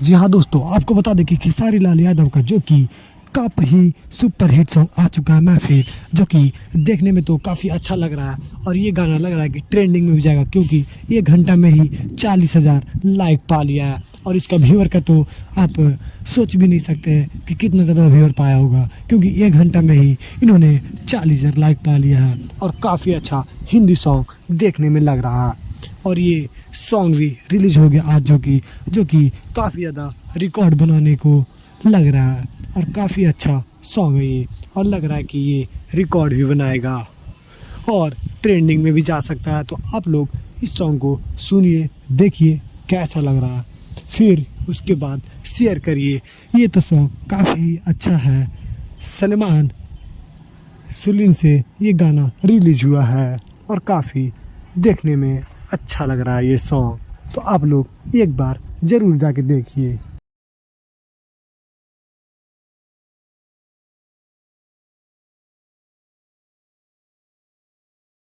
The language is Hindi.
जी हाँ दोस्तों, आपको बता दें कि खेसारी लाल यादव का जो कि काफ़ी ही सुपर हिट सॉन्ग आ चुका है महफिल, जो कि देखने में तो काफ़ी अच्छा लग रहा है। और ये गाना लग रहा है कि ट्रेंडिंग में भी जाएगा, क्योंकि ये घंटा में ही 40,000 लाइक पा लिया है। और इसका व्यूअर का तो आप सोच भी नहीं सकते हैं कि कितना ज़्यादा व्यूअर पाया होगा, क्योंकि एक घंटा में ही इन्होंने 40,000 लाइक पा लिया है। और काफ़ी अच्छा हिंदी सॉन्ग देखने में लग रहा है। और ये सॉन्ग भी रिलीज हो गया आज, जो कि काफ़ी ज़्यादा रिकॉर्ड बनाने को लग रहा है। और काफ़ी अच्छा सॉन्ग है ये, और लग रहा है कि ये रिकॉर्ड भी बनाएगा और ट्रेंडिंग में भी जा सकता है। तो आप लोग इस सॉन्ग को सुनिए, देखिए कैसा लग रहा है, फिर उसके बाद शेयर करिए। ये तो सॉन्ग काफ़ी अच्छा है। सलमान सुलीन से ये गाना रिलीज हुआ है और काफ़ी देखने में अच्छा लग रहा है ये सॉन्ग। तो आप लोग एक बार ज़रूर जाके देखिए।